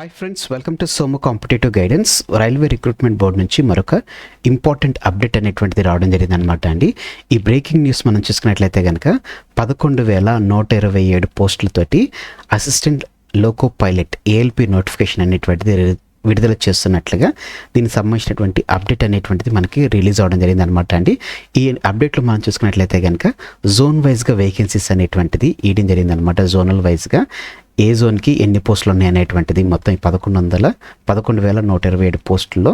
Hi friends, welcome to Somu competitive guidance. Railway recruitment board నుంచి మరొక important update అనేటువంటిది రావడం జరిగింది అనమాట అండి. ఈ బ్రేకింగ్ న్యూస్ మనం చూసుకున్నట్లయితే కనుక 11,127 పోస్టులతోటి assistant loco pilot ALP notification అనేటువంటిది విడుదల చేస్తున్నట్లుగా దీనికి సంబంధించినటువంటి అప్డేట్ అనేటువంటిది మనకి రిలీజ్ అవ్వడం జరిగింది అనమాట అండి. ఈ అప్డేట్లో మనం చూసుకున్నట్లయితే కనుక జోన్ వైజ్గా వేకెన్సీస్ అనేటువంటిది ఇవ్వడం జరిగింది అనమాట. జోనల్ వైజ్గా ఏ జోన్కి ఎన్ని పోస్టులు ఉన్నాయి అనేటువంటిది మొత్తం 11,127 పోస్టుల్లో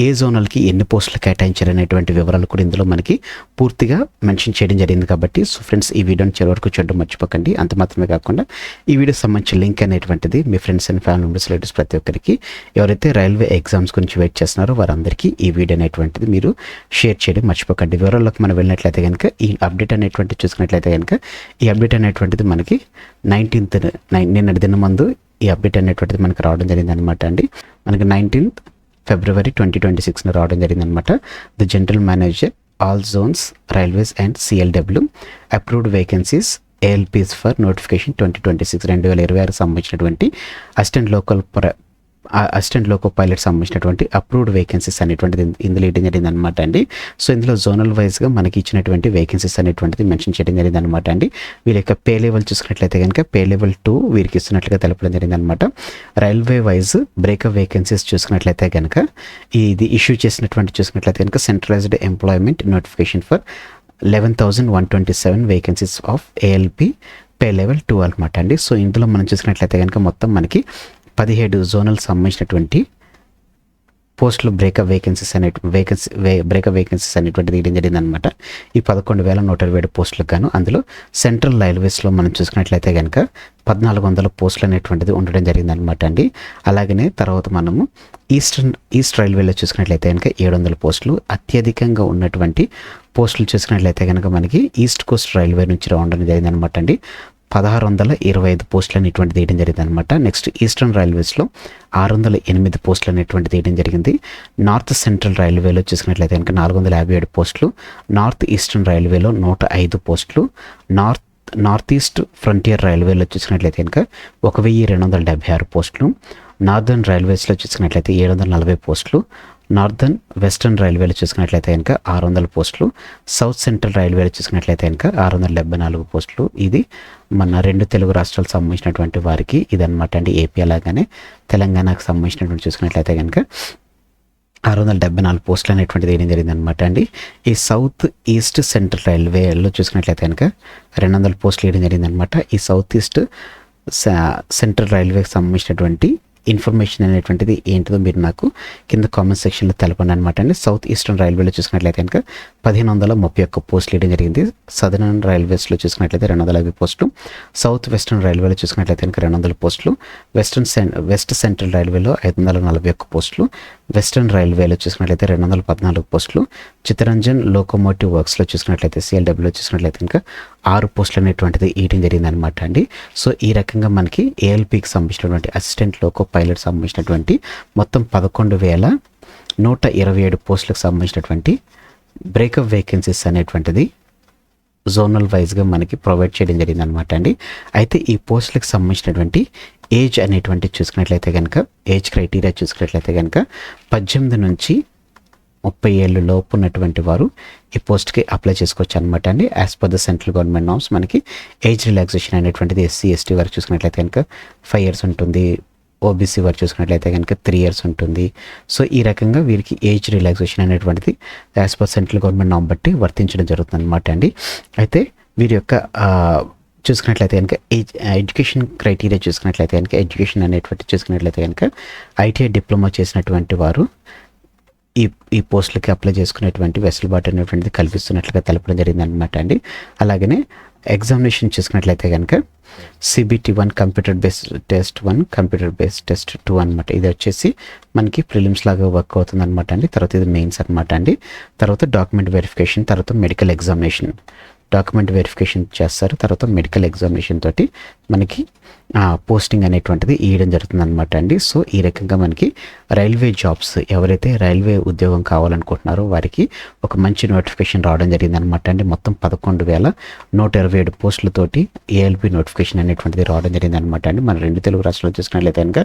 ఏ జోనల్కి ఎన్ని పోస్టులు కేటాయించారనేటువంటి వివరాలు కూడా ఇందులో మనకి పూర్తిగా మెన్షన్ చేయడం జరిగింది. కాబట్టి సో ఫ్రెండ్స్, ఈ వీడియోని చివరి వరకు చూడడం మర్చిపోకండి. అంత మాత్రమే కాకుండా ఈ వీడియో సంబంధించిన లింక్ అనేటువంటిది మీ friends and family members, relatives ప్రతి ఒక్కరికి ఎవరైతే రైల్వే ఎగ్జామ్స్ గురించి వెయిట్ చేస్తున్నారో వారందరికీ ఈ వీడియో అనేటువంటిది మీరు షేర్ చేయడం మర్చిపోకండి. వివరాల్లోకి మనం వెళ్ళినట్లయితే కనుక ఈ అప్డేట్ అనేటువంటిది చూసుకున్నట్లయితే కనుక ఈ అప్డేట్ అనేటువంటిది మనకి 19th నిన్నటి దిన ముందు ఈ అప్డేట్ అనేటువంటిది మనకి రావడం జరిగింది అనమాట అండి. మనకి 19th February 2026 రావడం జరిగింది అనమాట. The general manager all zones railways and CLW approved vacancies ALPs for notification 2026 సంబంధించినటువంటి అసిస్టెంట్ లోకో పైలట్ సంబంధించినటువంటి అప్రూవ్డ్ వేకెన్సీస్ అనేటువంటిది ఇందులో ఇవ్వడం జరిగింది అనమాట అండి. సో ఇందులో జోనల్ వైజ్గా మనకి ఇచ్చినటువంటి వేకెన్సీస్ అనేటువంటిది మెన్షన్ చేయడం జరిగింది అనమాట అండి. వీళ్ళ యొక్క పే లెవెల్ చూసుకున్నట్లయితే కనుక పే లెవెల్ 2 వీరికి ఇస్తున్నట్లుగా తెలపడం జరిగింది అనమాట. రైల్వే వైజ్ బ్రేకప్ వేకెన్సీస్ చూసుకున్నట్లయితే కనుక ఇది ఇష్యూ చేసినటువంటి చూసుకున్నట్లయితే కనుక centralised employment notification for 11,127 vacancies of ALP pay level 2 అనమాట అండి. సో ఇందులో మనం చూసుకున్నట్లయితే కనుక మొత్తం మనకి 17 జోనల్ సంబంధించినటువంటి పోస్టులు బ్రేకప్ వేకెన్సీస్ అనేటువంటిది ఇవ్వడం జరిగింది అనమాట. ఈ 11,127 పోస్టులకు గాను అందులో సెంట్రల్ రైల్వేస్లో మనం చూసుకున్నట్లయితే కనుక 1,400 పోస్టులు అనేటువంటిది ఉండడం జరిగింది అనమాట అండి. అలాగనే తర్వాత మనము ఈస్ట్ రైల్వేలో చూసుకున్నట్లయితే కనుక 700 పోస్టులు, అత్యధికంగా ఉన్నటువంటి పోస్టులు చూసుకున్నట్లయితే కనుక మనకి ఈస్ట్ కోస్ట్ రైల్వే నుంచి రావడం జరిగింది అనమాట అండి. 1,625 పోస్టులు అనేటువంటిది వేయడం జరిగింది అనమాట. నెక్స్ట్ ఈస్టర్న్ రైల్వేస్లో 608 పోస్టులు అనేటువంటిది వేయడం జరిగింది. నార్త్ సెంట్రల్ రైల్వేలో చూసుకున్నట్లయితే కనుక 457 పోస్టులు, నార్త్ ఈస్టర్న్ రైల్వేలో 105 పోస్టులు, నార్త్ ఈస్ట్ ఫ్రంటియర్ రైల్వేలో చూసుకున్నట్లయితే కనుక 1,276 పోస్టులు, నార్దర్న్ రైల్వేస్లో చూసుకున్నట్లయితే 740 పోస్టులు, నార్దర్న్ వెస్టర్న్ రైల్వేలో చూసుకున్నట్లయితే కనుక 600 పోస్టులు, సౌత్ సెంట్రల్ రైల్వేలో చూసుకున్నట్లయితే కనుక 674 పోస్టులు. ఇది మన 2 తెలుగు రాష్ట్రాలకు సంబంధించినటువంటి వారికి ఇదనమాట అండి. ఏపీ అలాగానే తెలంగాణకు సంబంధించినటువంటి చూసుకున్నట్లయితే కనుక 674 పోస్టులు అనేటువంటిది వేయడం జరిగింది అనమాట అండి. ఈ సౌత్ ఈస్ట్ సెంట్రల్ రైల్వేలో చూసుకున్నట్లయితే కనుక 200 పోస్టులు వేయడం జరిగింది అనమాట. ఈ సౌత్ ఈస్ట్ సెంట్రల్ రైల్వేకి సంబంధించినటువంటి ఇన్ఫర్మేషన్ అనేటువంటిది ఏంటిదో మీరు నాకు కింద కామెంట్ సెక్షన్లో తెలపండి అనమాట అండి. సౌత్ ఈస్టర్న్ రైల్వేలో చూసుకున్నట్లయితే కనుక 1,531 పోస్టులు వేయడం జరిగింది. సదర్న్ రైల్వేస్లో చూసుకున్నట్లయితే 250 పోస్టులు, సౌత్ వెస్టర్న్ రైల్వేలో చూసుకున్నట్లయితే కనుక 200 పోస్టులు, వెస్ట్ సెంట్రల్ రైల్వేలో 541 పోస్టులు, వెస్టర్న్ రైల్వేలో చూసుకున్నట్లయితే 214 పోస్టులు, చిత్తరంజన్ లోకోమోటివ్ వర్క్స్లో చూసుకున్నట్లయితే సిఎల్డబ్ల్యూలో చూసుకున్నట్లయితే కనుక 6 పోస్టులు అనేటువంటిది ఇవ్వడం జరిగింది అనమాట అండి. సో ఈ రకంగా మనకి ఏఎల్పికి సంబంధించినటువంటి అసిస్టెంట్ లోకో పైలట్ సంబంధించినటువంటి మొత్తం 11,127 పోస్టులకు సంబంధించినటువంటి బ్రేకప్ వేకెన్సీస్ అనేటువంటిది జోనల్ వైజ్గా మనకి ప్రొవైడ్ చేయడం జరిగింది అనమాట అండి. అయితే ఈ పోస్టులకు సంబంధించినటువంటి ఏజ్ అనేటువంటి చూసుకున్నట్లయితే కనుక ఏజ్ క్రైటీరియా చూసుకున్నట్లయితే కనుక 18 నుంచి 30 ఏళ్ళు లోపు ఉన్నటువంటి వారు ఈ పోస్ట్కి అప్లై చేసుకోవచ్చు అనమాట అండి. As per the central government norms మనకి ఏజ్ రిలాక్సేషన్ అనేటువంటిది ఎస్సీ ఎస్టీ వారికి చూసుకున్నట్లయితే కనుక 5 years ఉంటుంది, ఓబీసీ వారు చూసుకున్నట్లయితే కనుక 3 years ఉంటుంది. సో ఈ రకంగా వీరికి ఏజ్ రిలాక్సేషన్ అనేటువంటిది యాజ్ పర్ సెంట్రల్ గవర్నమెంట్ నామ్ బట్టి వర్తించడం జరుగుతుంది అనమాట అండి. అయితే వీరి యొక్క చూసుకున్నట్లయితే కనుక ఎడ్యుకేషన్ క్రైటీరియా చూసుకున్నట్లయితే కనుక ఎడ్యుకేషన్ అనేటువంటి చూసుకున్నట్లయితే కనుక ఐటీఐ డిప్లొమా చేసినటువంటి వారు ఈ పోస్టులకి అప్లై చేసుకునేటువంటి వెసులుబాటు అనేటువంటిది కల్పిస్తున్నట్లుగా తెలపడం జరిగింది అనమాట అండి. అలాగనే ఎగ్జామినేషన్ చూసుకున్నట్లయితే కనుక CBT 1 computer based test 1, computer based test 2 అనమాట. ఇది వచ్చేసి మనకి ప్రిలిమ్స్ లాగా వర్క్ అవుతుంది అనమాట అండి. తర్వాత ఇది మెయిన్స్ అనమాట అండి. తర్వాత డాక్యుమెంట్ వెరిఫికేషన్, తర్వాత మెడికల్ ఎగ్జామినేషన్ డాక్యుమెంట్ వెరిఫికేషన్ చేస్తారు. తర్వాత మెడికల్ ఎగ్జామినేషన్ తోటి మనకి పోస్టింగ్ అనేటువంటిది ఇవ్వడం జరుగుతుంది అనమాట అండి. సో ఈ రకంగా మనకి రైల్వే జాబ్స్ ఎవరైతే రైల్వే ఉద్యోగం కావాలనుకుంటున్నారో వారికి ఒక మంచి నోటిఫికేషన్ రావడం జరిగింది అనమాట అండి. మొత్తం 11,127 పోస్టులతోటి ఏఎల్పి నోటిఫికేషన్ అనేటువంటిది రావడం జరిగింది అనమాట అండి. మన 2 తెలుగు రాష్ట్రాల్లో చూసుకున్నట్లయితే కనుక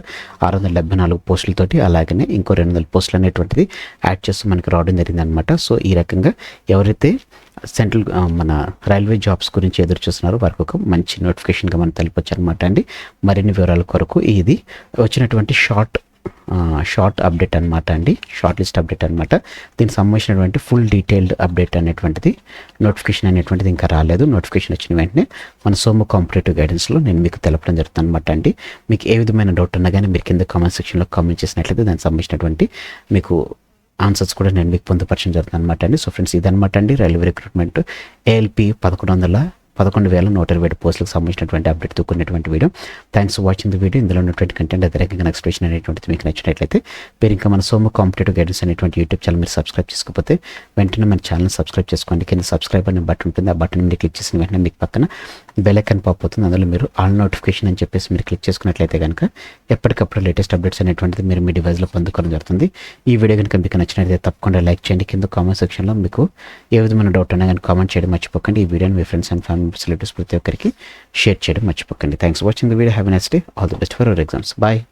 674 పోస్టులతోటి అలాగనే ఇంకో 200 పోస్టులు అనేటువంటిది యాడ్ చేస్తూ మనకి రావడం జరిగింది అనమాట. సో ఈ రకంగా ఎవరైతే సెంట్రల్ మన రైల్వే జాబ్స్ గురించి ఎదురు చూస్తున్నారో వారికి ఒక మంచి నోటిఫికేషన్గా మనం తెలిపొచ్చు అనమాట అండి. మరిన్ని వివరాల కొరకు ఇది వచ్చినటువంటి షార్ట్ అప్డేట్ అనమాట అండి, షార్ట్ లిస్ట్ అప్డేట్ అనమాట. దీనికి సంబంధించినటువంటి ఫుల్ డీటెయిల్డ్ అప్డేట్ అనేటువంటిది నోటిఫికేషన్ అనేటువంటిది ఇంకా రాలేదు. నోటిఫికేషన్ వచ్చిన వెంటనే మన సోము కాంపిటేటివ్ గైడెన్స్లో నేను మీకు తెలపడం జరుగుతుంది అనమాట అండి. మీకు ఏ విధమైన డౌట్ ఉన్నా కానీ మీరు కింద కామెంట్ సెక్షన్లో కామెంట్ చేసినట్లయితే దానికి సంబంధించినటువంటి మీకు ఆన్సర్స్ కూడా నేను మీకు పొందుపరచడం జరుగుతుంది అనమాట అండి. సో ఫ్రెండ్స్ ఇదనమాట అండి రైల్వే రిక్రూట్మెంట్ ఏఎల్పి 11,127 పోస్టులకు సంబంధించినటువంటి అప్డేట్ తూకున్నటువంటి video. Thanks for watching the video. ఇందులో ఉన్నటువంటి కంటెంట్ అదే రకంగా ఎక్స్ప్రెషన్ అనేటువంటిది మీకు నచ్చినట్లయితే మీరు ఇంకా మన సోము కాంపిటేటివ్ గైడెన్స్ అనేటువంటి యూట్యూబ్ ఛానల్ మీరు సబ్స్క్రైబ్ చేసుకోకపోతే వెంటనే మన ఛానల్ సబ్స్క్రైబ్ చేసుకోండి. కింద సబ్స్క్రైబ్ అనే బటన్ ఉంటుంది. ఆ బటన్ మీరు క్లిక్ చేసిన వెంటనే మీకు పక్కన బెల్ ఐకాన్ పాప్ అవుతుంది. అందులో మీరు ఆల్ నోటిఫికేషన్ అని చెప్పేసి మీరు క్లిక్ చేసుకున్నట్లయితే కనుక ఎప్పటికప్పుడు లేటెస్ట్ అప్డేట్స్ అనేటువంటిది మీరు మీ డివైస్లో పొందుకోవడం జరుగుతుంది. ఈ వీడియో కనుక మీకు నచ్చినట్లయితే తప్పకుండా లైక్ చేయండి. కింద కామెంట్ సెక్షన్లో మీకు ఏ విధమైన డౌట్ ఉన్నా కానీ కామెంట్ చేయడం మర్చిపోకండి. ఈ వీడియోని మీ ఫ్రెండ్స్ అండ్ ఫ్యామిలీ రిలేటివ్స్ ప్రతి ఒక్కరికి షేర్ చేయడం మర్చిపోకండి. Thanks for watching the video. Have a nice day. All the best for your exams. Bye.